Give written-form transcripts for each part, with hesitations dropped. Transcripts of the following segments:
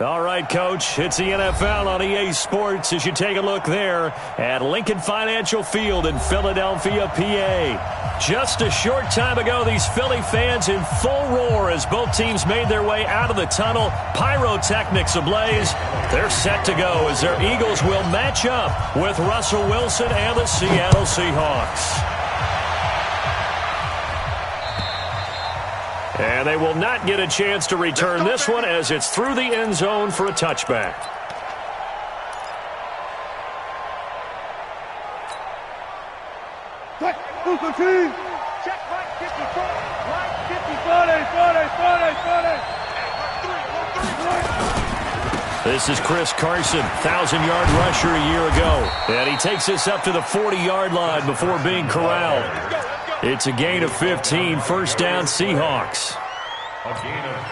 All right, Coach, it's the NFL on EA Sports as you take a look there at Lincoln Financial Field in Philadelphia, PA. Just a short time ago, these Philly fans in full roar as both teams made their way out of the tunnel. Pyrotechnics ablaze. They're set to go as their Eagles will match up with Russell Wilson and the Seattle Seahawks. And they will not get a chance to return this one as it's through the end zone for a touchback. Check right 54, right 50. This is Chris Carson, 1,000-yard rusher a year ago. And he takes this up to the 40-yard line before being corralled. It's a gain of 15, first down Seahawks.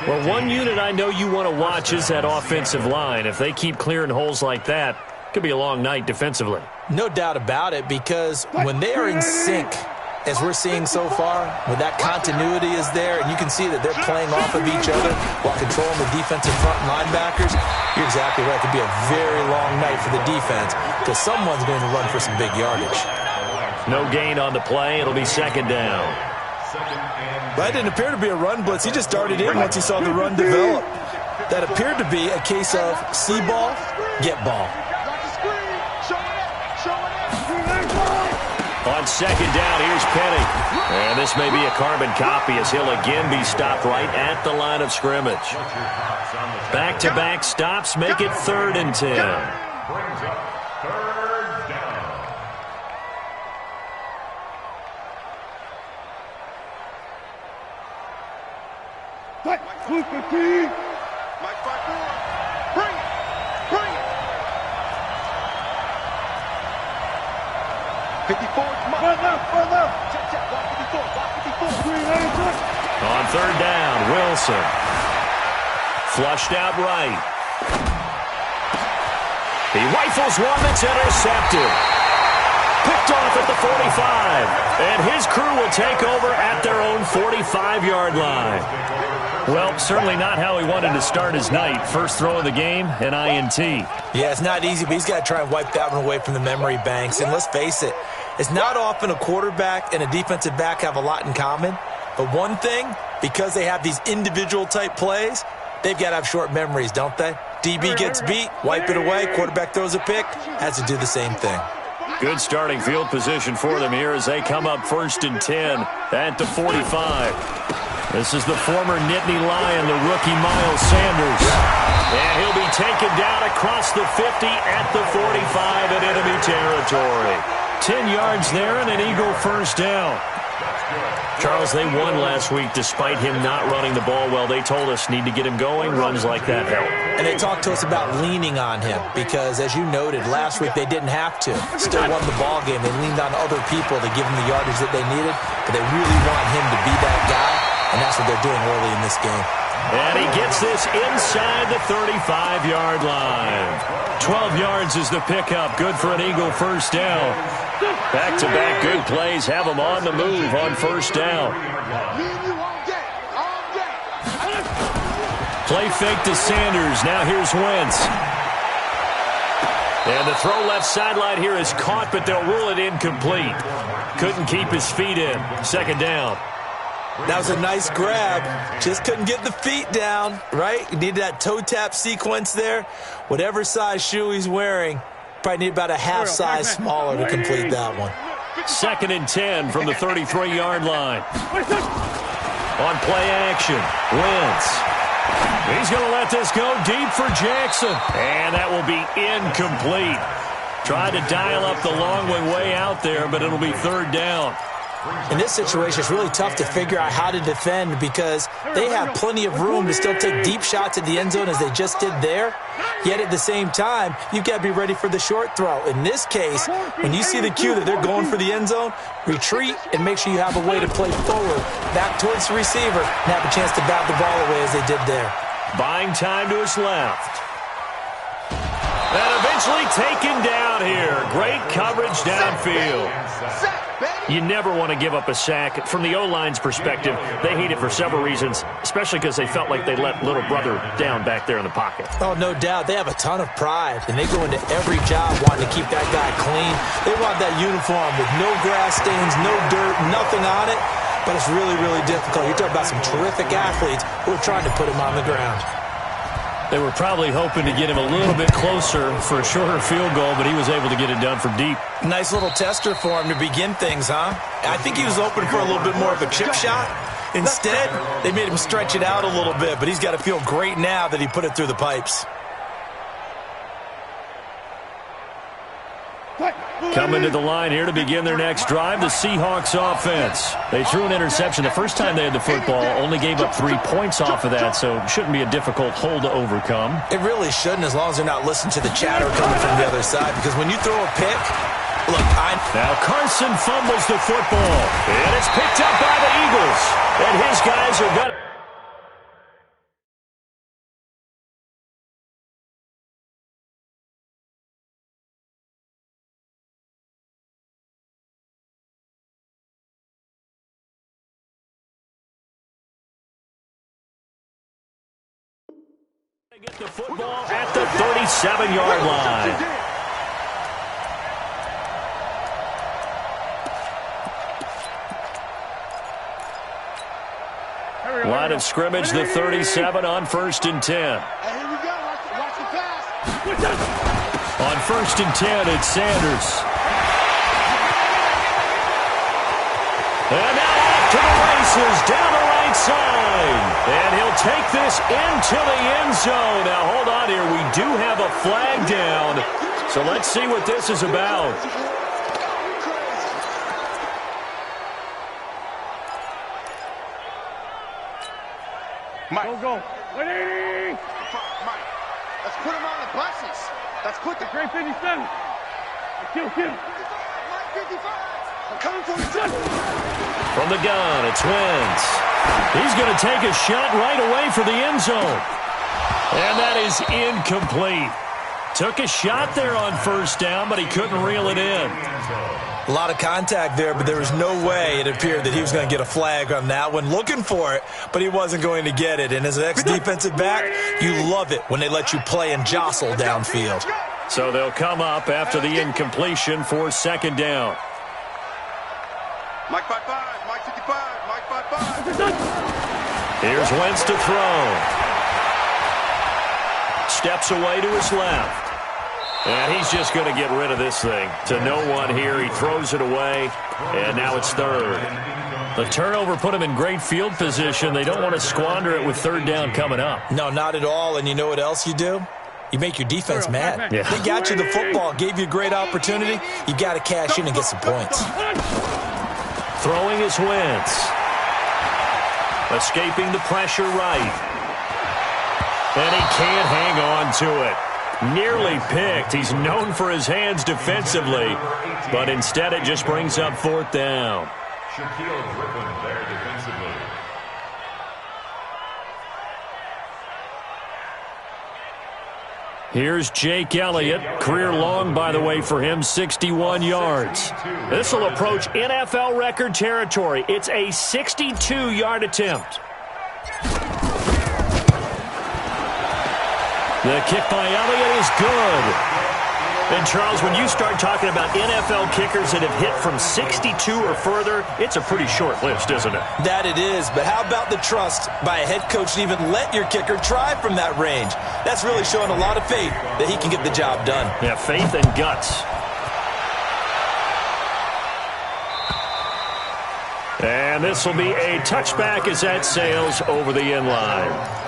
Well, one unit I know you want to watch is that offensive line. If they keep clearing holes like that, it could be a long night defensively. No doubt about it, because when they are in sync, as we're seeing so far, when that continuity is there, and you can see that they're playing off of each other while controlling the defensive front linebackers, you're exactly right. It could be a very long night for the defense because someone's going to run for some big yardage. No gain on the play. It'll be second down. That didn't appear to be a run blitz. He just darted in once he saw the run develop. That appeared to be a case of see ball, get ball. On second down, here's Penny. And this may be a carbon copy as he'll again be stopped right at the line of scrimmage. Back-to-back stops make it 3rd and 10. Brings up 3rd down. Mike 54, bring it. 54, further. Check, block 54. On 3rd down, Wilson. Flushed out right. He rifles one that's intercepted. Picked off at the 45. And his crew will take over at their own 45-yard line. Well, certainly not how he wanted to start his night. First throw of the game, an INT. Yeah, it's not easy, but he's got to try and wipe that one away from the memory banks. And let's face it, it's not often a quarterback and a defensive back have a lot in common. But one thing, because they have these individual type plays, they've got to have short memories, don't they? DB gets beat, wipe it away, quarterback throws a pick, has to do the same thing. Good starting field position for them here as they come up 1st and 10 at the 45. This is the former Nittany Lion, the rookie Miles Sanders. And he'll be taken down across the 50 at the 45 in enemy territory. 10 yards there and an Eagle first down. Charles, they won last week despite him not running the ball well. They told us need to get him going. Runs like that help. And they talked to us about leaning on him because, as you noted, last week they didn't have to. Still won the ball game. They leaned on other people to give them the yardage that they needed, but they really want him to be that guy, and that's what they're doing early in this game. And he gets this inside the 35-yard line. 12 yards is the pickup. Good for an Eagle first down. Back-to-back good plays have him on the move on first down. Play fake to Sanders. Now here's Wentz. And the throw left sideline here is caught, but they'll rule it incomplete. Couldn't keep his feet in. Second down. That was a nice grab. Just couldn't get the feet down, right? You needed that toe tap sequence there. Whatever size shoe he's wearing, probably need about a half size smaller to complete that one. 2nd and 10 from the 33-yard line. On play action, Wentz. He's going to let this go deep for Jackson. And that will be incomplete. Tried to dial up the long way out there, but it'll be 3rd down. In this situation, it's really tough to figure out how to defend because they have plenty of room to still take deep shots at the end zone as they just did there. Yet at the same time, you've got to be ready for the short throw. In this case, when you see the cue that they're going for the end zone, retreat and make sure you have a way to play forward, back towards the receiver, and have a chance to bat the ball away as they did there. Buying time to his left. Savagely taken down here. Great coverage downfield. You never want to give up a sack. From the O-line's perspective, they hate it for several reasons, especially because they felt like they let little brother down back there in the pocket. Oh, no doubt. They have a ton of pride, and they go into every job wanting to keep that guy clean. They want that uniform with no grass stains, no dirt, nothing on it. But it's really, really difficult. You're talking about some terrific athletes who are trying to put him on the ground. They were probably hoping to get him a little bit closer for a shorter field goal, but he was able to get it done from deep. Nice little tester for him to begin things, huh? I think he was open for a little bit more of a chip shot. Instead, they made him stretch it out a little bit, but he's got to feel great now that he put it through the pipes. Coming to the line here to begin their next drive, the Seahawks offense. They threw an interception the first time they had the football, only gave up 3 points off of that, so it shouldn't be a difficult hole to overcome. It really shouldn't, as long as they're not listening to the chatter coming from the other side, because when you throw a pick, look, now Carson fumbles the football, and it's picked up by the Eagles, and his guys are going to... Get the football at the 37-yard line. Line of scrimmage, the 37 on 1st and 10. Hey, here we go. Watch the pass. On 1st and 10, it's Sanders. And now off to the races, down the right side. And he'll take this into the end zone. Now, hold on here. We do have a flag down. So let's see what this is about. Mike. Go. 180. Mike, let's put him on the buses. Let's put the great 57. Kill. 55. Mike, 55. I'm coming for you. From the gun, it's Wentz. He's going to take a shot right away for the end zone. And that is incomplete. Took a shot there on 1st down, but he couldn't reel it in. A lot of contact there, but there was no way it appeared that he was going to get a flag on that one. Looking for it, but he wasn't going to get it. And as an ex-defensive back, you love it when they let you play and jostle downfield. So they'll come up after the incompletion for 2nd down. Mike 55, Mike 55, Mike 55. Here's Wentz to throw. Steps away to his left. And he's just going to get rid of this thing. To no one here. He throws it away. And now it's 3rd. The turnover put him in great field position. They don't want to squander it with 3rd down coming up. No, not at all. And you know what else you do? You make your defense mad. Yeah. They got you the football, gave you a great opportunity. You got to cash in and get some points. Throwing is Wentz. Escaping the pressure right. And he can't hang on to it. Nearly picked. He's known for his hands defensively, but instead it just brings up 4th down. Shaquille Griffin there defensively. Here's Jake Elliott. Career long, by the way, for him, 61 yards. This will approach NFL record territory. It's a 62-yard attempt. The kick by Elliott is good. And, Charles, when you start talking about NFL kickers that have hit from 62 or further, it's a pretty short list, isn't it? That it is, but how about the trust by a head coach to even let your kicker try from that range? That's really showing a lot of faith that he can get the job done. Yeah, faith and guts. And this will be a touchback as that sails over the end line.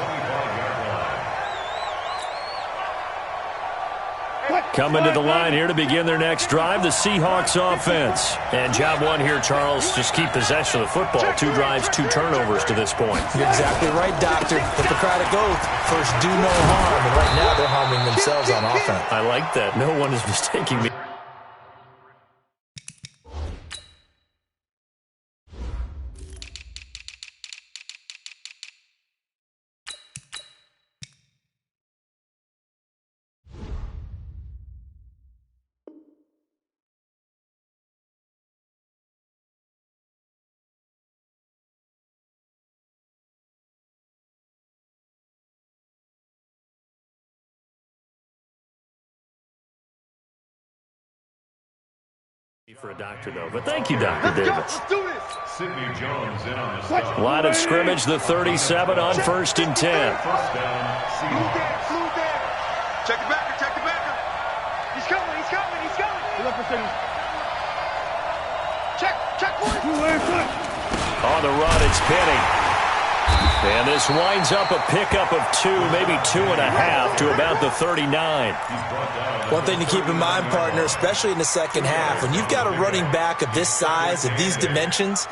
Coming to the line here to begin their next drive, the Seahawks offense. And job one here, Charles, just keep possession of the football. 2 drives, 2 turnovers to this point. You're exactly right, Doctor. Hippocratic oath. First, do no harm. And right now, they're harming themselves on offense. I like that. No one is mistaking me. for a doctor, though. But thank you, Dr. Davis. Let's do this. Sidney Jones in on the stop. Line of scrimmage, the 37 on 1st and 10. First down, Seahawks. Smooth down. Check the backer, check the backer. He's coming, he's coming, he's coming. Check, boys. On the run, it's Penny. And this winds up a pickup of 2, maybe 2.5 to about the 39. One thing to keep in mind, partner, especially in the second half, when you've got a running back of this size, of these dimensions,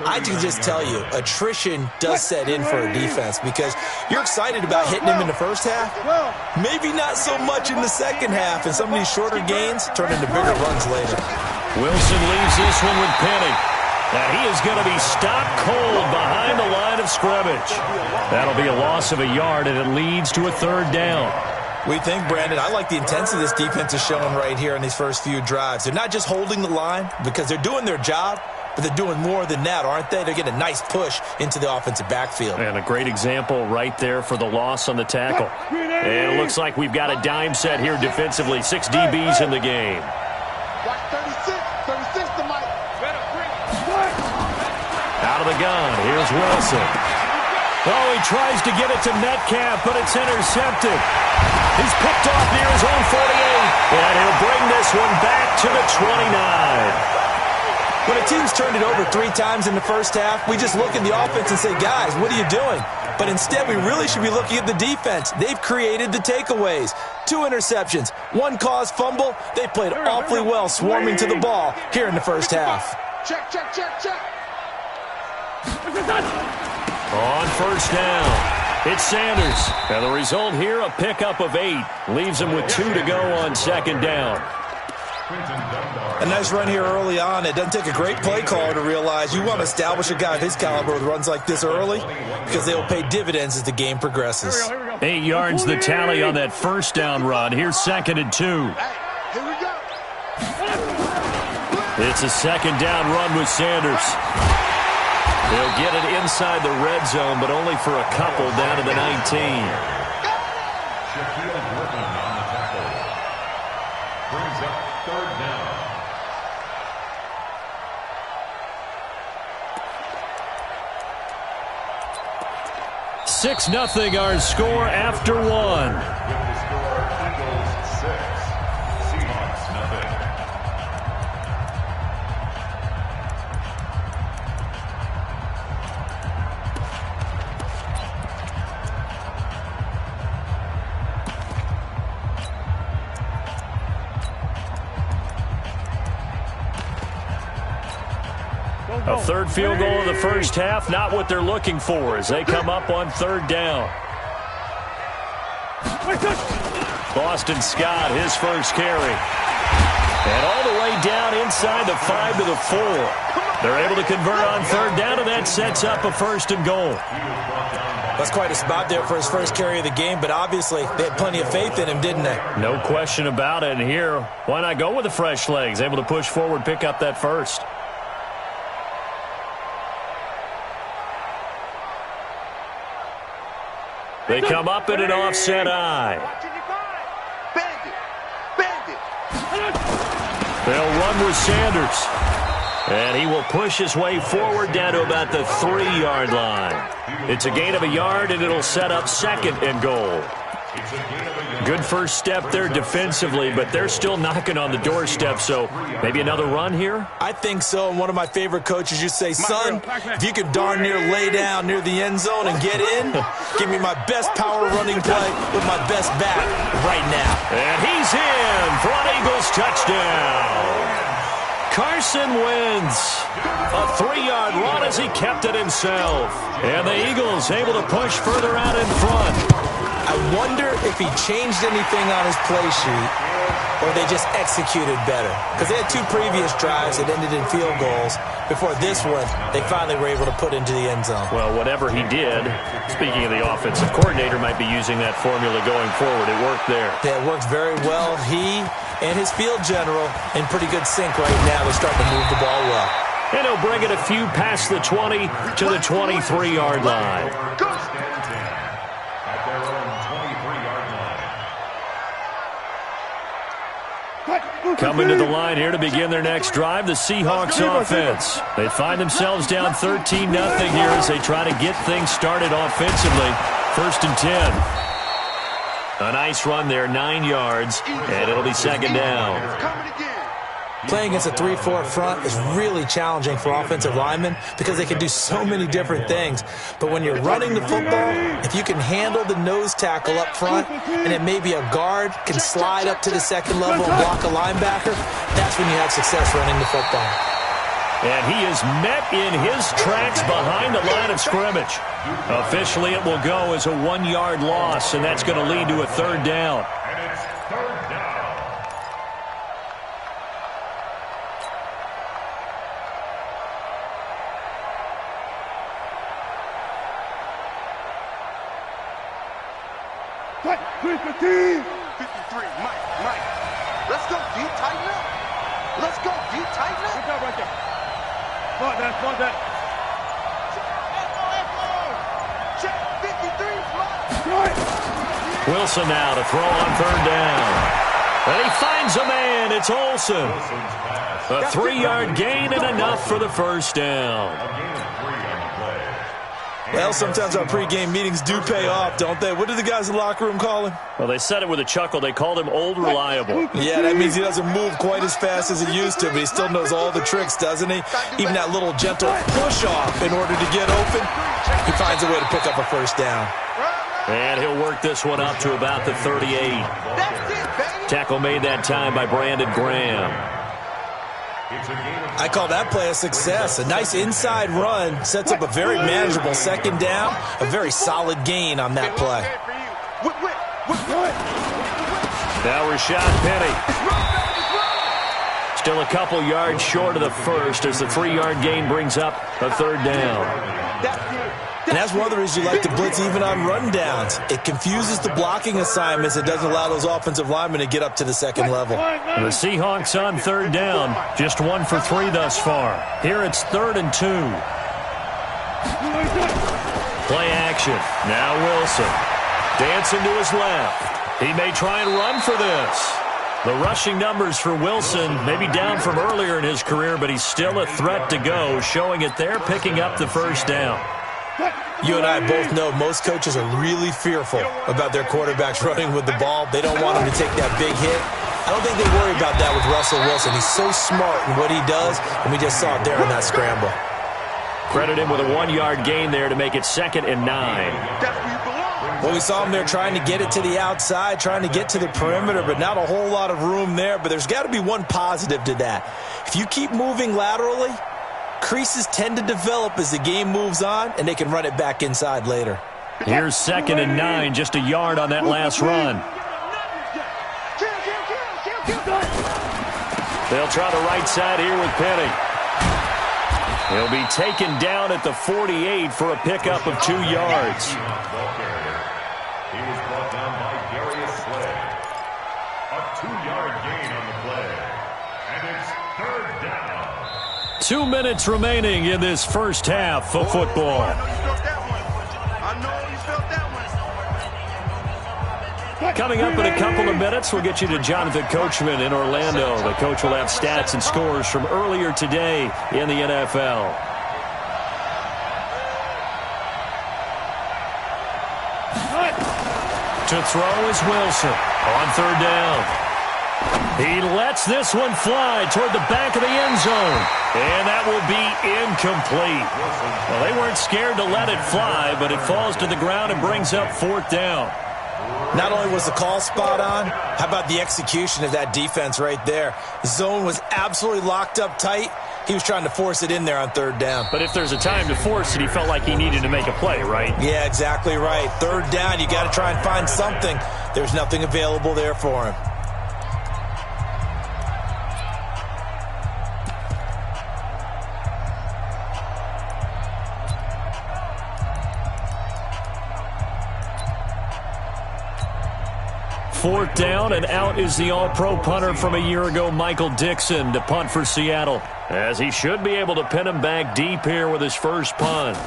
I can just tell you, attrition does set in for a defense because you're excited about hitting him in the first half. Maybe not so much in the second half, and some of these shorter gains turn into bigger runs later. Wilson leaves this one with Penny. And he is going to be stopped cold behind the line of scrimmage. That'll be a loss of a yard, and it leads to a 3rd down. We think, Brandon, I like the intensity this defense is showing right here in these first few drives. They're not just holding the line because they're doing their job, but they're doing more than that, aren't they? They're getting a nice push into the offensive backfield. And a great example right there for the loss on the tackle. And it looks like we've got a dime set here defensively. 6 DBs in the game. Watch 36 to Mike. Out of the gun, here's Wilson. Oh, he tries to get it to Metcalf, but it's intercepted. He's picked off near his own 48, and he'll bring this one back to the 29. When a team's turned it over 3 times in the first half, we just look at the offense and say, guys, what are you doing? But instead, we really should be looking at the defense. They've created the takeaways. 2 interceptions, 1 caused fumble. They played awfully well swarming to the ball here in the first half. Check. On 1st down, it's Sanders. And the result here, a pickup of 8. Leaves him with 2 to go on 2nd down. A nice run here early on. It doesn't take a great play caller to realize you want to establish a guy of his caliber with runs like this early because they will pay dividends as the game progresses. 8 yards the tally on that 1st down run. Here's 2nd and 2. Here we go. It's a 2nd down run with Sanders. He'll get it inside the red zone, but only for a couple down to the 19. Brings up 3rd down. 6-0 our score after 1. With the score, Eagles 6, Seahawks nothing. A 3rd field goal in the first half, not what they're looking for as they come up on 3rd down. Boston Scott, his first carry. And all the way down inside the 5 to the 4. They're able to convert on 3rd down, and that sets up a 1st and goal. That's quite a spot there for his first carry of the game, but obviously they had plenty of faith in him, didn't they? No question about it. And here, why not go with the fresh legs? Able to push forward, pick up that 1st. They come up in an offset eye. They'll run with Sanders. And he will push his way forward down to about the 3-yard line. It's a gain of a yard, and it'll set up 2nd and goal. Good first step there defensively, but they're still knocking on the doorstep, so maybe another run here? I think so, and one of my favorite coaches used to say, son, if you could darn near lay down near the end zone and get in, give me my best power running play with my best bat right now. And he's in for an Eagles touchdown. Carson wins. A 3-yard run as he kept it himself. And the Eagles able to push further out in front. I wonder if he changed anything on his play sheet or they just executed better. Because they had 2 previous drives that ended in field goals. Before this one, they finally were able to put into the end zone. Well, whatever he did, speaking of the offensive coordinator, might be using that formula going forward. It worked there. Yeah, it worked very well. He and his field general in pretty good sync right now. They're starting to move the ball well. And he'll bring it a few past the 20 to the 23-yard line. Coming to the line here to begin their next drive, the Seahawks offense. They find themselves down 13-0 here as they try to get things started offensively. 1st and 10. A nice run there, 9 yards, and it'll be 2nd down. Playing against a 3-4 front is really challenging for offensive linemen because they can do so many different things. But when you're running the football, if you can handle the nose tackle up front and then maybe a guard can slide up to the 2nd level and block a linebacker, that's when you have success running the football. And he is met in his tracks behind the line of scrimmage. Officially, it will go as a 1-yard loss, and that's going to lead to a 3rd down. And it's 3rd down. Cut! 315! 53, Mike. Let's go, D. Tighten up. Let's go, D. Tighten up. Good job right there. Spot that. Check 53, Mike. Wilson now to throw on 3rd down. And he finds a man. It's Olsen. A 3-yard gain and enough for the 1st down. Well, sometimes our pregame meetings do pay off, don't they? What do the guys in the locker room call him? Well, they said it with a chuckle. They called him Old Reliable. Yeah, that means he doesn't move quite as fast as he used to, but he still knows all the tricks, doesn't he? Even that little gentle push-off in order to get open, he finds a way to pick up a 1st down. And he'll work this one up to about the 38. Tackle made that time by Brandon Graham. I call that play a success. A nice inside run sets up a very manageable 2nd down, a very solid gain on that play. Now Rashad Penny. Still a couple yards short of the 1st as the 3-yard gain brings up a 3rd down. And that's one of the reasons you like to blitz even on rundowns. It confuses the blocking assignments. It doesn't allow those offensive linemen to get up to the 2nd level. The Seahawks on 3rd down. Just 1 for 3 thus far. Here it's 3rd and 2. Play action. Now Wilson. Dancing to his left. He may try and run for this. The rushing numbers for Wilson may be down from earlier in his career, but he's still a threat to go, showing it there, picking up the 1st down. You and I both know most coaches are really fearful about their quarterbacks running with the ball. They don't want him to take that big hit. I don't think they worry about that with Russell Wilson. He's so smart in what he does, and we just saw it there in that scramble. Credit him with a 1-yard gain there to make it 2nd and 9. Well, we saw him there trying to get it to the outside, trying to get to the perimeter, but not a whole lot of room there. But there's got to be one positive to that. If you keep moving laterally, creases tend to develop as the game moves on, and they can run it back inside later. Here's 2nd and 9, just a yard on that last run. They'll try the right side here with Penny. He'll be taken down at the 48 for a pickup of 2 yards. He was brought down by Darius Slay. A 2-yard gain on the play. And it's 3rd down. 2 minutes remaining in this first half of football. Coming up in a couple of minutes, we'll get you to Jonathan Coachman in Orlando. The coach will have stats and scores from earlier today in the NFL. To throw is Wilson on 3rd down. He lets this one fly toward the back of the end zone. And that will be incomplete. Well, they weren't scared to let it fly, but it falls to the ground and brings up 4th down. Not only was the call spot on, how about the execution of that defense right there? The zone was absolutely locked up tight. He was trying to force it in there on 3rd down. But if there's a time to force it, he felt like he needed to make a play, right? Yeah, exactly right. 3rd down, you got to try and find something. There's nothing available there for him. Fourth down, and out is the all-pro punter from a year ago, Michael Dixon, to punt for Seattle, as he should be able to pin him back deep here with his first punt.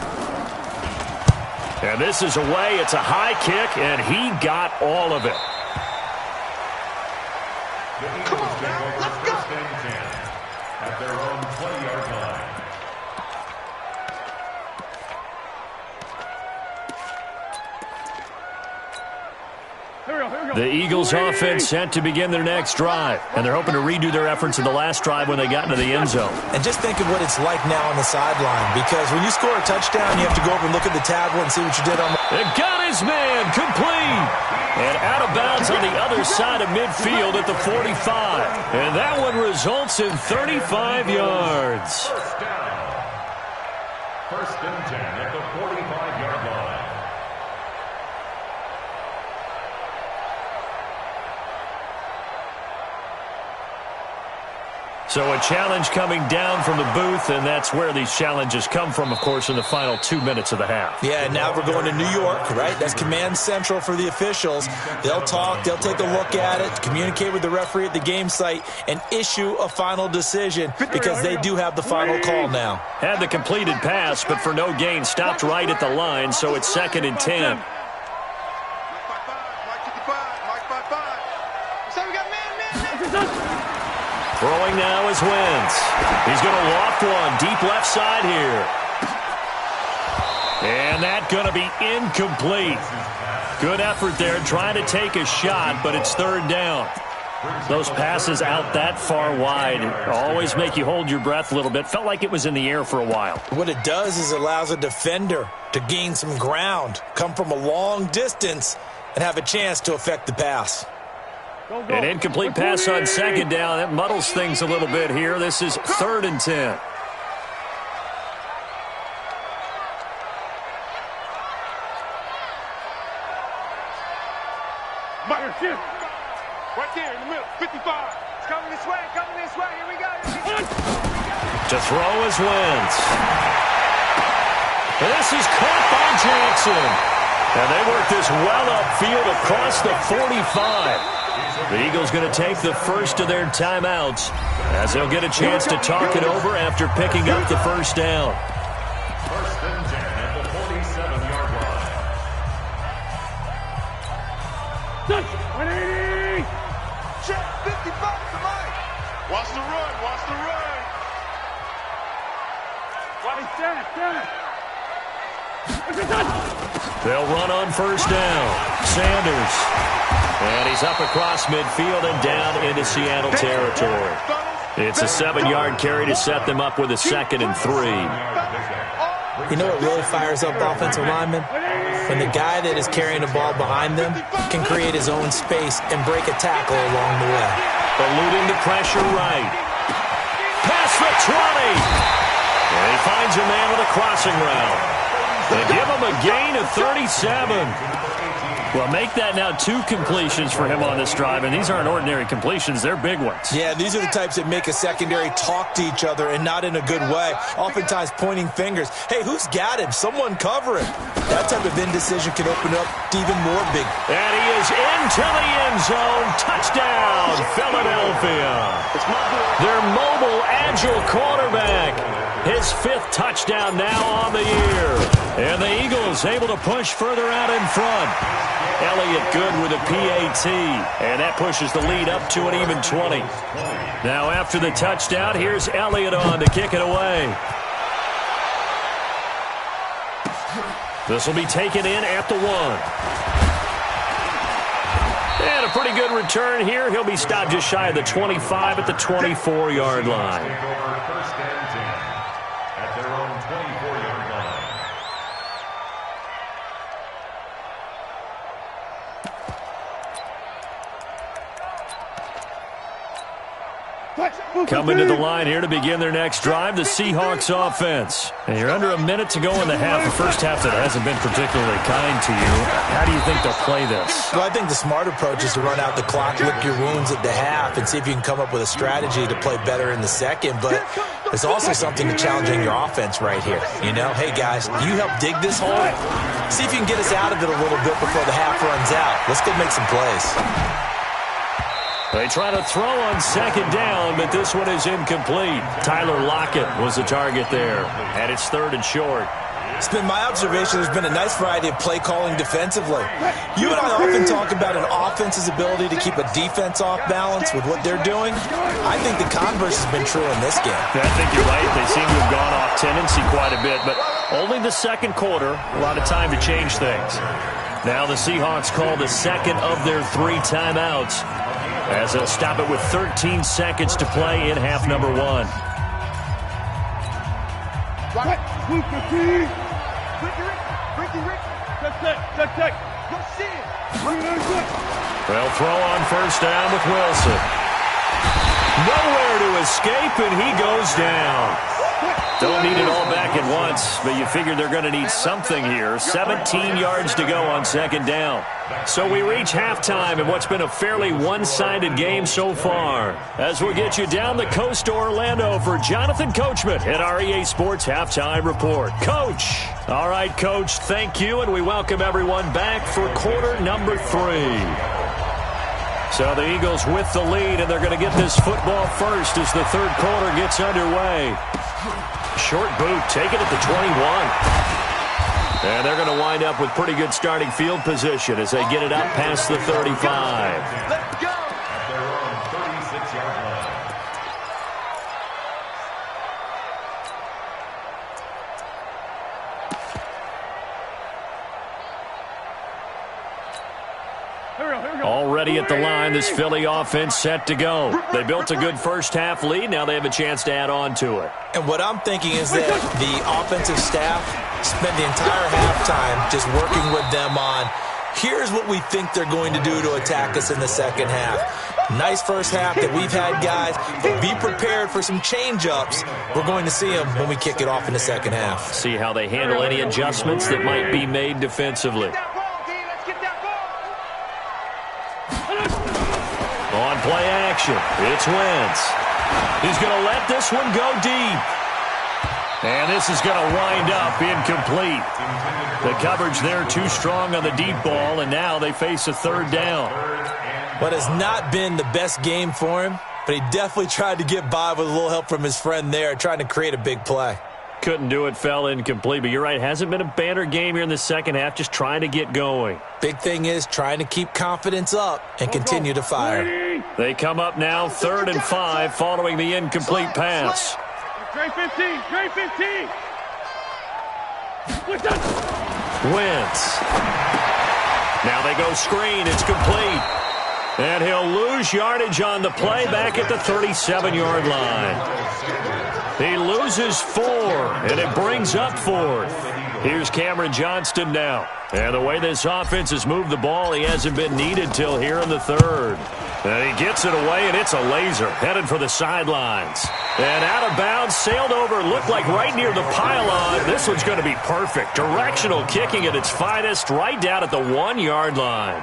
And this is away. It's a high kick, and he got all of it. The Eagles take over first and 10 at their own 20-yard line. The Eagles offense set to begin their next drive, and they're hoping to redo their efforts in the last drive when they got into the end zone. And just think of what it's like now on the sideline, because when you score a touchdown, you have to go over and look at the tablet and see what you did on the... It got his man complete. And out of bounds on the other side of midfield at the 45. And that one results in 35 yards. First down. First and 10 at the 45-yard line. So a challenge coming down from the booth, and that's where these challenges come from, of course, in the final 2 minutes of the half. Yeah, now we're going to New York, right? That's command central for the officials. They'll talk, they'll take a look at it, communicate with the referee at the game site, and issue a final decision because they do have the final call now. Had the completed pass, but for no gain, stopped right at the line, so it's 2nd and 10. Throwing now is Wentz. He's going to loft one deep left side here. And that's going to be incomplete. Good effort there trying to take a shot, but it's 3rd down. Those passes out that far wide always make you hold your breath a little bit. Felt like it was in the air for a while. What it does is it allows a defender to gain some ground, come from a long distance, and have a chance to affect the pass. An incomplete pass on 2nd down. That muddles things a little bit here. This is 3rd and 10. Right there in the middle, 55. It's coming this way, Here we go. To throw is Wentz. This is caught by Jackson. And they work this well upfield across the 45. The Eagles going to take the first of their timeouts as they'll get a chance to talk it over after picking up the first down. First and 10 at the 47-yard line. 180. Check 55 to Mike. Watch the run. They'll run on first down. Sanders. And he's up across midfield and down into Seattle territory. It's a 7-yard carry to set them up with a 2nd and 3. You know what really fires up offensive linemen? When the guy that is carrying the ball behind them can create his own space and break a tackle along the way. Eluding the pressure right. Past the 20. And he finds a man with a crossing route. They give him a gain of 37. Well, make that now 2 completions for him on this drive, and these aren't ordinary completions. They're big ones. Yeah, these are the types that make a secondary talk to each other and not in a good way, oftentimes pointing fingers. Hey, who's got him? Someone cover him. That type of indecision can open up to even more big. And he is into the end zone. Touchdown, Philadelphia. Their mobile, agile quarterback. His 5th touchdown now on the year. And the Eagles able to push further out in front. Elliott good with a PAT. And that pushes the lead up to an even 20. Now after the touchdown, here's Elliott on to kick it away. This will be taken in at the 1. And a pretty good return here. He'll be stopped just shy of the 25 at the 24-yard line. First and 10 at their own 24-yard line. Coming to the line here to begin their next drive, the Seahawks offense. And you're under a minute to go in the half. The first half that hasn't been particularly kind to you. How do you think they'll play this? Well, I think the smart approach is to run out the clock, lick your wounds at the half, and see if you can come up with a strategy to play better in the second. But there's also something to challenging your offense right here. You know, hey, guys, you help dig this hole. See if you can get us out of it a little bit before the half runs out. Let's go make some plays. They try to throw on 2nd down, but this one is incomplete. Tyler Lockett was the target there, and it's 3rd and short. It's been my observation there's been a nice variety of play calling defensively. You and I often talk about an offense's ability to keep a defense off balance with what they're doing. I think the converse has been true in this game. I think you're right. They seem to have gone off tendency quite a bit, but only the second quarter, a lot of time to change things. Now the Seahawks call the second of their 3 timeouts as they'll stop it with 13 seconds to play in half number 1. They'll throw on first down with Wilson. Nowhere to escape, and he goes down. Don't need it all back at once, but you figure they're going to need something here. 17 yards to go on second down. So we reach halftime in what's been a fairly one-sided game so far. As we'll get you down the coast to Orlando for Jonathan Coachman at our EA Sports Halftime Report. Coach! All right, Coach, thank you, and we welcome everyone back for quarter number 3. So the Eagles with the lead, and they're going to get this football first as the third quarter gets underway. Short boot, taken at the 21. And they're going to wind up with pretty good starting field position as they get it up past the 35. Let's go! At their own 36-yard line. Already at the line, this Philly offense set to go. They built a good first-half lead. Now they have a chance to add on to it. And what I'm thinking is that the offensive staff spent the entire halftime just working with them on, here's what we think they're going to do to attack us in the second half. Nice first half that we've had, guys, but be prepared for some change-ups. We're going to see them when we kick it off in the second half. See how they handle any adjustments that might be made defensively. On play action, it's Wentz. He's going to let this one go deep. And this is going to wind up incomplete. The coverage there too strong on the deep ball, and now they face a third down. What has not been the best game for him, but he definitely tried to get by with a little help from his friend there, trying to create a big play. Couldn't do it, fell incomplete, but you're right, hasn't been a banner game here in the second half, just trying to get going. Big thing is trying to keep confidence up and continue to fire. They come up now 3rd and 5 following the incomplete pass. Trey 15, Trey 15. Wentz. Now they go screen, it's complete. And he'll lose yardage on the play back at the 37-yard line. He loses 4, and it brings up 4th. Here's Cameron Johnston now. And the way this offense has moved the ball, he hasn't been needed till here in the 3rd. And he gets it away, and it's a laser headed for the sidelines. And out of bounds, sailed over, looked like right near the pylon. This one's going to be perfect. Directional kicking at its finest, right down at the 1-yard line.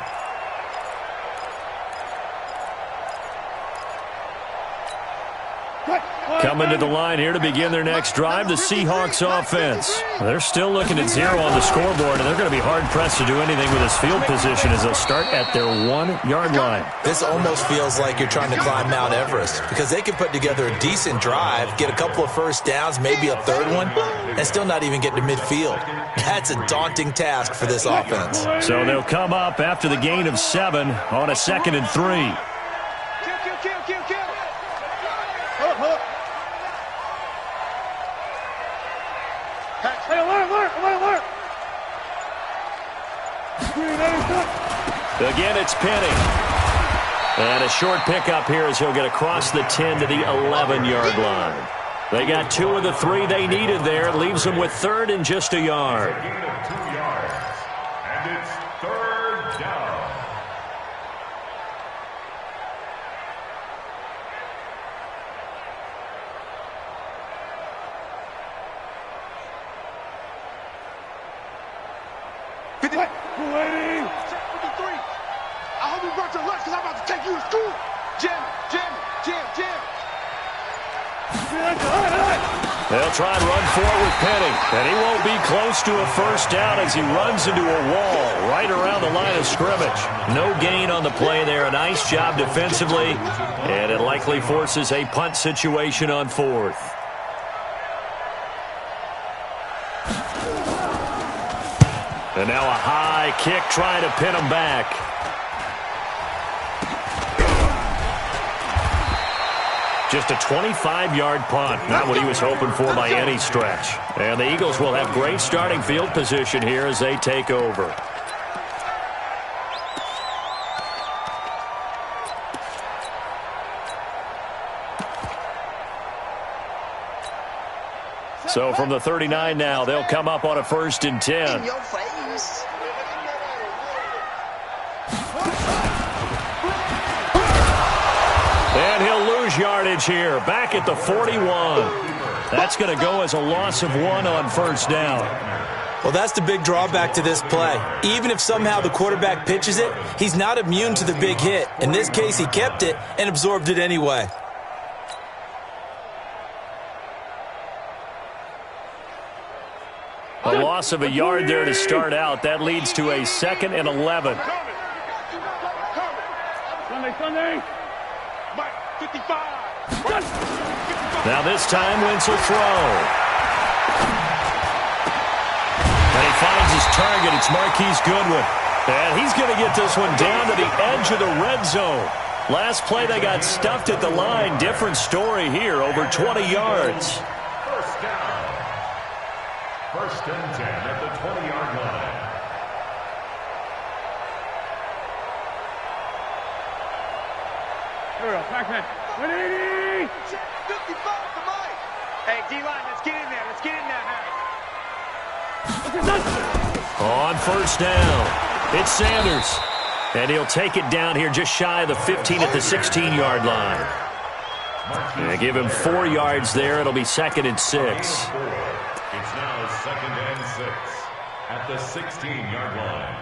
Coming to the line here to begin their next drive, the Seahawks offense. They're still looking at 0 on the scoreboard, and they're going to be hard-pressed to do anything with this field position as they'll start at their 1-yard line. This almost feels like you're trying to climb Mount Everest because they can put together a decent drive, get a couple of first downs, maybe a third one, and still not even get to midfield. That's a daunting task for this offense. So they'll come up after the gain of 7 on a 2nd and 3. Again, it's Penny. And a short pickup here as he'll get across the 10 to the 11-yard line. They got 2 of the 3 they needed there. Leaves them with 3rd and just a yard. Gain of 2 yards. And it's 3rd down. I hope you brought your lunch because I'm about to take you to school. Jim. They'll try and run forward with Penny, and he won't be close to a first down as he runs into a wall right around the line of scrimmage. No gain on the play there. A nice job defensively, and it likely forces a punt situation on 4th. And now a high kick trying to pin him back. Just a 25-yard punt. Not what he was hoping for by any stretch. And the Eagles will have great starting field position here as they take over. So from the 39 now, they'll come up on a 1st and 10. In your face. And he'll lose yardage here. Back at the 41. That's going to go as a loss of 1 on 1st down. Well, that's the big drawback to this play. Even if somehow the quarterback pitches it, he's not immune to the big hit. In this case, he kept it and absorbed it anyway. A loss of a yard there to start out. That leads to a 2nd and 11. Sunday. 55. Now this time, Wentz will throw. And he finds his target. It's Marquise Goodwin. And he's going to get this one down to the edge of the red zone. Last play, they got stuffed at the line. Different story here, over 20 yards. 1st and 10 at the 20-yard line. Here we go, backman. 180! 55 to Mike. Hey, D-line, let's get in there. Let's get in there, On 1st down, it's Sanders. And he'll take it down here just shy of the 15 at the 16-yard line. And give him 4 yards there. It'll be 2nd and 6. It's now 2nd and 6 at the 16-yard line.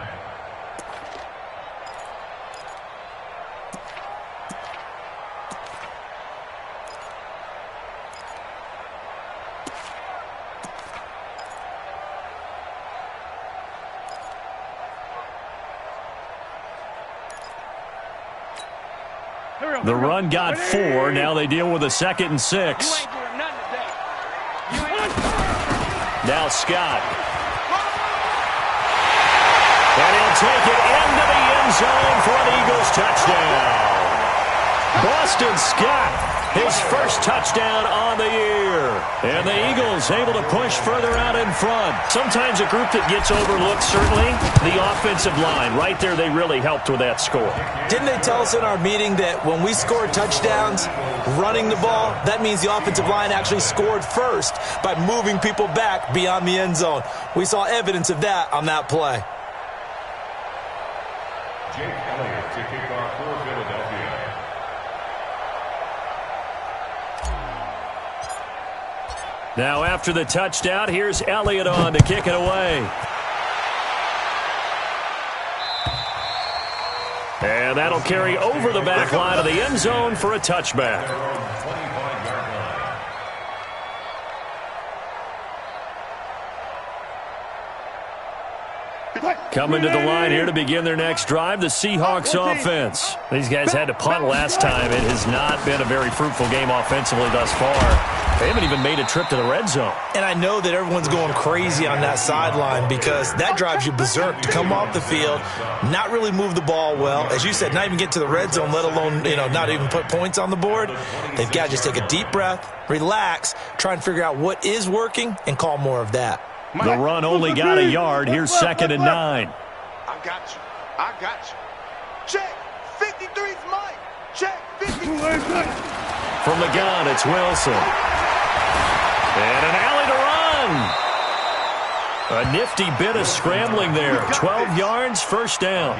The run got 4. Now they deal with a 2nd and 6. Now Scott. And he'll take it into the end zone for an Eagles touchdown. Boston Scott, his first touchdown on the year. And the Eagles able to push further out in front. Sometimes a group that gets overlooked, certainly, the offensive line. Right there, they really helped with that score. Didn't they tell us in our meeting that when we score touchdowns running the ball, that means the offensive line actually scored first by moving people back beyond the end zone? We saw evidence of that on that play. Jake Elliott to kick off for Philadelphia. Now after the touchdown, here's Elliott on to kick it away. And that'll carry over the back line of the end zone for a touchback. Coming to the line here to begin their next drive, the Seahawks offense. These guys had to punt last time. It has not been a very fruitful game offensively thus far. They haven't even made a trip to the red zone. And I know that everyone's going crazy on that sideline because that drives you berserk to come off the field, not really move the ball well. As you said, not even get to the red zone, let alone, not even put points on the board. They've got to just take a deep breath, relax, try and figure out what is working, and call more of that. The run only got a yard. Here's 2nd and 9. I got you. I got you. Check. 53's Mike. Check. 53. From the gun, it's Wilson. And an alley to run. A nifty bit of scrambling there. 12 yards, 1st down.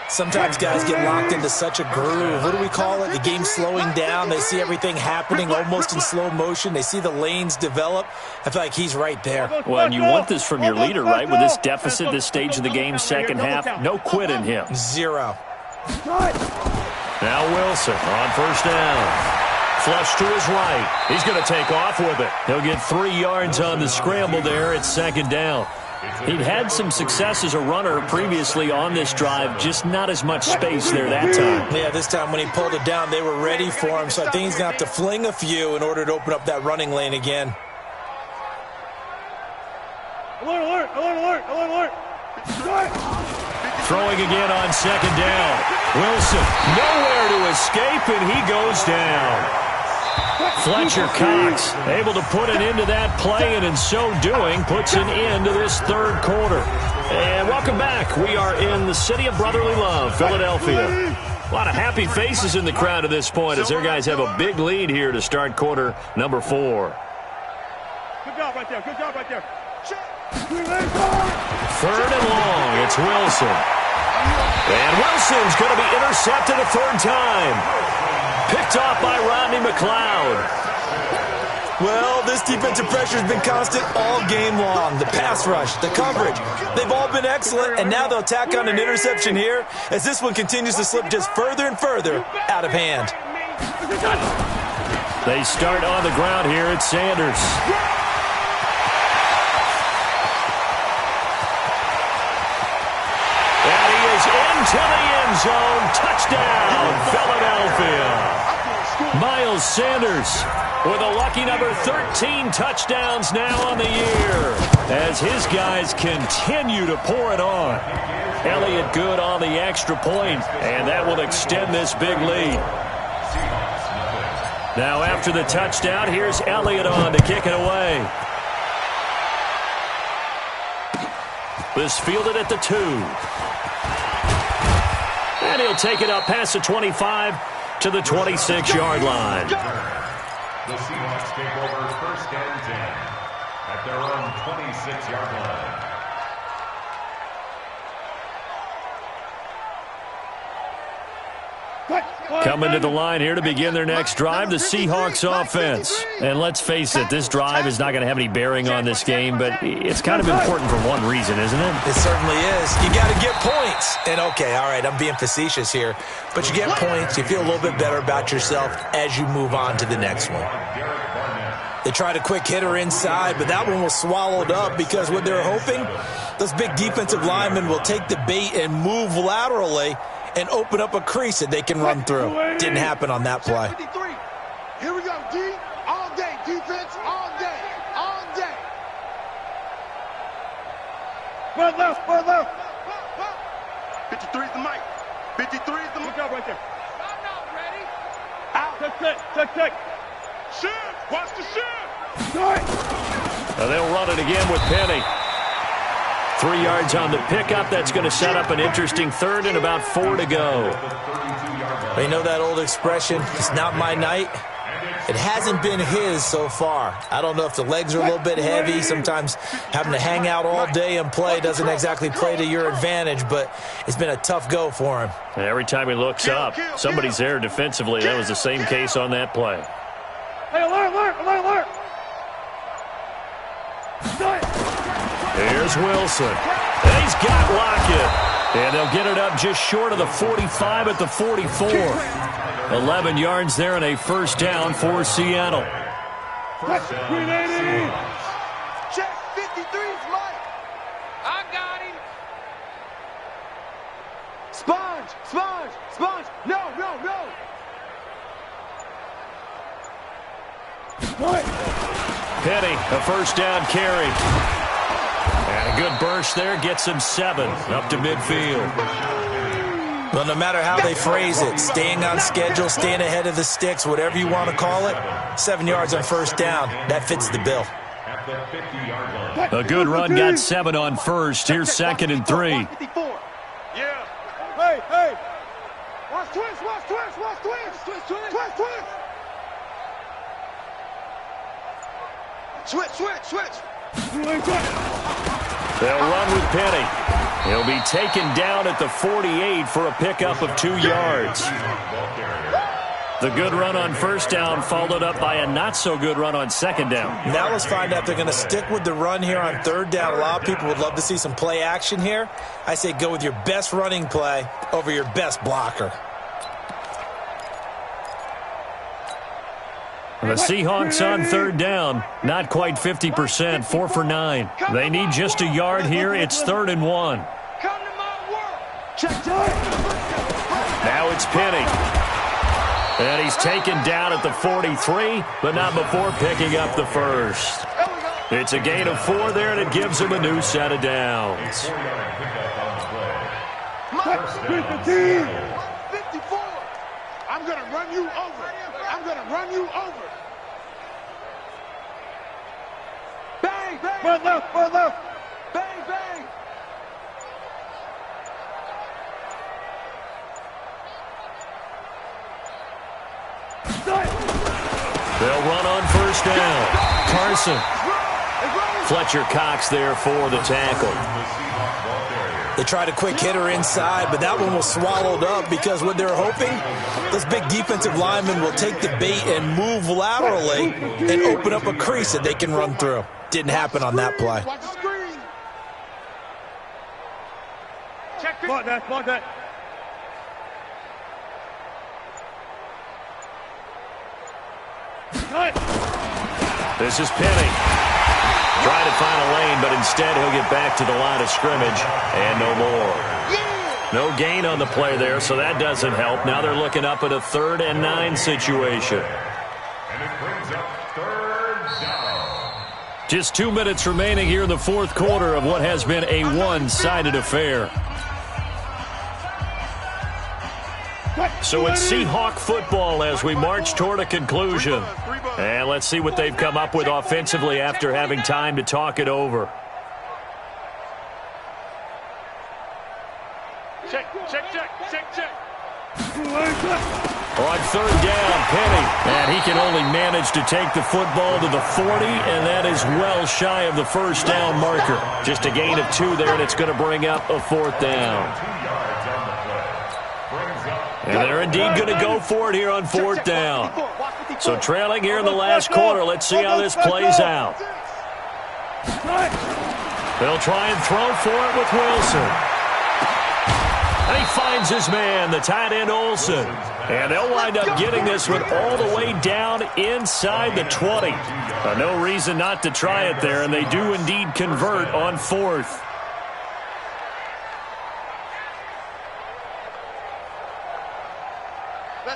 Sometimes guys get locked into such a groove. What do we call it? The game slowing down. They see everything happening almost in slow motion. They see the lanes develop. I feel like he's right there. Well, and you want this from your leader, right? With this deficit, this stage of the game, second half, no quit in him. 0. Now Wilson on 1st down. Flush to his right. He's going to take off with it. He'll get 3 yards on the scramble there. It's 2nd down. He'd had some success as a runner previously on this drive, just not as much space there that time. Yeah, this time when he pulled it down, they were ready for him, so I think he's going to have to fling a few in order to open up that running lane again. Alert, alert, alert, alert. Throwing again on second down. Wilson nowhere to escape, and he goes down. Fletcher Cox able to put an end to that play, and in so doing puts an end to this third quarter. And welcome back. We are in the city of brotherly love, Philadelphia. A lot of happy faces in the crowd at this point as their guys have a big lead here to start quarter number 4. Good job right there. Good job right there. Third and long. It's Wilson. And Wilson's going to be intercepted a third time. Picked off by Rodney McLeod. Well, this defensive pressure has been constant all game long. The pass rush, the coverage, they've all been excellent, and now they'll tack on an interception here as this one continues to slip just further and further out of hand. They start on the ground here at Sanders. And he is into the end zone. Touchdown, Philadelphia. Miles Sanders with a lucky number 13 touchdowns now on the year as his guys continue to pour it on. Elliott good on the extra point, and that will extend this big lead. Now after the touchdown, here's Elliott on to kick it away. This fielded at the 2. And he'll take it up past the 25 to the 26-yard line. The Seahawks take over first and 10 at their own 26-yard line. Coming to the line here to begin their next drive, the Seahawks offense. And let's face it, this drive is not going to have any bearing on this game, but it's kind of important for one reason, isn't it? It certainly is. You got to get points. And okay, all right, I'm being facetious here, but you get points, you feel a little bit better about yourself as you move on to the next one. They tried a quick hitter inside, but that one was swallowed up because what they're hoping, those big defensive linemen will take the bait and move laterally and open up a crease that they can run through. Didn't happen on that play. Here we go, D. All day, defense, all day, all day. Spread left, spread left. 53 is the mic. 53 is the mic. Good job right there. I'm not ready. Out. Check. Shoot. Watch the shoot. They'll run it again with Penny. 3 yards on the pickup. That's going to set up an interesting third and about 4 to go. They know that old expression, it's not my night. It hasn't been his so far. I don't know if the legs are a little bit heavy. Sometimes having to hang out all day and play doesn't exactly play to your advantage, but it's been a tough go for him. And every time he looks up, somebody's there defensively. That was the same case on that play. Hey, alert. Here's Wilson. And he's got Lockett. And they'll get it up just short of the 45 at the 44. 11 yards there and a first down for Seattle. Check 53's Mike. I got him. Sponge. No. Penny, a first down carry. And a good burst there, gets him 7 up to midfield. Well, no matter how they phrase it, staying on schedule, staying ahead of the sticks, whatever you want to call it, 7 yards on first down, that fits the bill. A good run, got 7 on first. Here's second and 3. Yeah. Hey. Watch twist. Switch. They'll run with Penny. He'll be taken down at the 48 for a pickup of 2 yards. The good run on first down followed up by a not-so-good run on second down. Now let's find out if they're going to stick with the run here on third down. A lot of people would love to see some play action here. I say go with your best running play over your best blocker. The Seahawks on third down, not quite 50%, 4 for 9. They need just a yard here. It's 3rd and 1. Come to my world. Check time. Now it's Penny. And he's taken down at the 43, but not before picking up the first. It's a gain of 4 there, and it gives them a new set of downs. 54. I'm going to run you over. I'm going to run you over. Bang, bang. One left, one left. Bang, bang. They'll run on first down. Carson. Fletcher Cox there for the tackle. They tried a quick hitter inside, but that one was swallowed up because what they're hoping, this big defensive lineman will take the bait and move laterally and open up a crease that they can run through. Didn't happen on that play. Block that, block that. This is Penny. Trying to find a lane, but instead he'll get back to the line of scrimmage and no more. No gain on the play there, so that doesn't help. Now they're looking up at a 3rd and 9 situation. And it brings up 3rd down. Just 2 minutes remaining here in the 4th quarter of what has been a one-sided affair. So it's Seahawk football as we march toward a conclusion. And let's see what they've come up with offensively after having time to talk it over. Check, check, check, check, check. On 3rd down, Penny. And he can only manage to take the football to the 40, and that is well shy of the first down marker. Just a gain of 2 there, and it's going to bring up a 4th down. And they're indeed going to go for it here on 4th down. So trailing here in the last quarter, let's see how this plays out. They'll try and throw for it with Wilson. And he finds his man, the tight end Olsen. And they'll wind up getting this one all the way down inside the 20. No reason not to try it there, and they do indeed convert on 4th.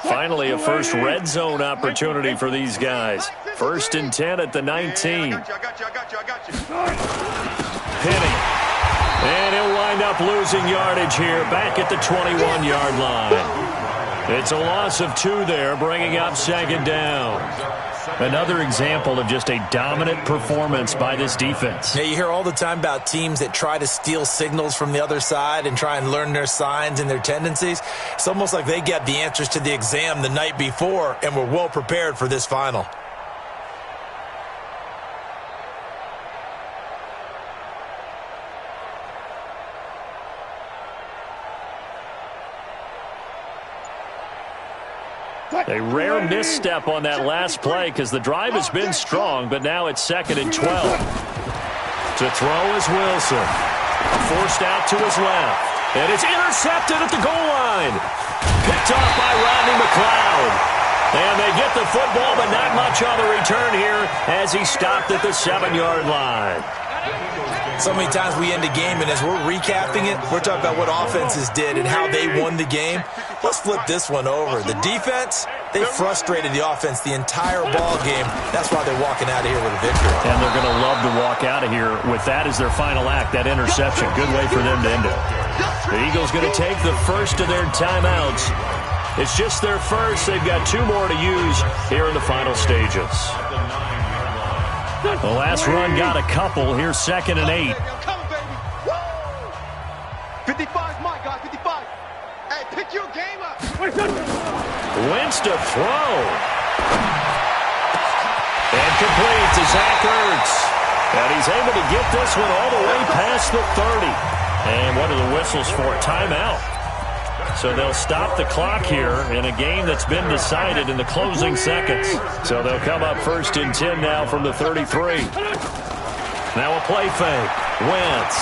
Finally, a first red zone opportunity for these guys. 1st and 10 at the 19. Penny. And he'll wind up losing yardage here back at the 21-yard line. It's a loss of 2 there, bringing up 2nd down. Another example of just a dominant performance by this defense. Yeah, you hear all the time about teams that try to steal signals from the other side and try and learn their signs and their tendencies. It's almost like they got the answers to the exam the night before and were well prepared for this final. A rare misstep on that last play because the drive has been strong, but now it's 2nd and 12. To throw is Wilson. Forced out to his left. And it's intercepted at the goal line. Picked off by Rodney McLeod. And they get the football, but not much on the return here as he stopped at the 7-yard line. So many times we end a game, and as we're recapping it, we're talking about what offenses did and how they won the game. Let's flip this one over. The defense, they frustrated the offense the entire ball game. That's why they're walking out of here with a victory. And they're going to love to walk out of here with that as their final act, that interception. Good way for them to end it. The Eagles going to take the first of their timeouts. It's just their first. They've got 2 more to use here in the final stages. The last run got a couple. Here's 2nd and 8. 55's my guy, 55. Hey, pick your game up. Wentz to throw. And complete to Zach Ertz. And he's able to get this one all the way past the 30. And what are the whistles for? Timeout. So they'll stop the clock here in a game that's been decided in the closing seconds. So they'll come up 1st and 10 now from the 33. Now a play fake. Wentz.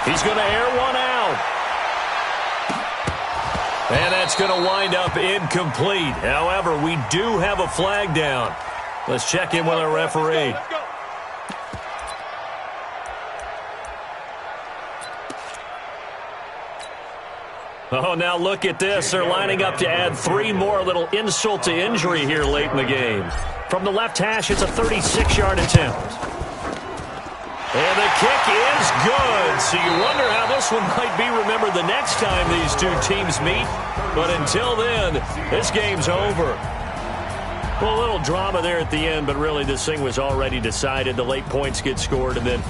He's going to air one out. And that's going to wind up incomplete. However, we do have a flag down. Let's check in with our referee. Oh, now look at this. They're lining up to add 3 more, a little insult to injury here late in the game. From the left hash, it's a 36-yard attempt. And the kick is good. So you wonder how this one might be remembered the next time these two teams meet. But until then, this game's over. Well, a little drama there at the end, but really this thing was already decided. The late points get scored, and then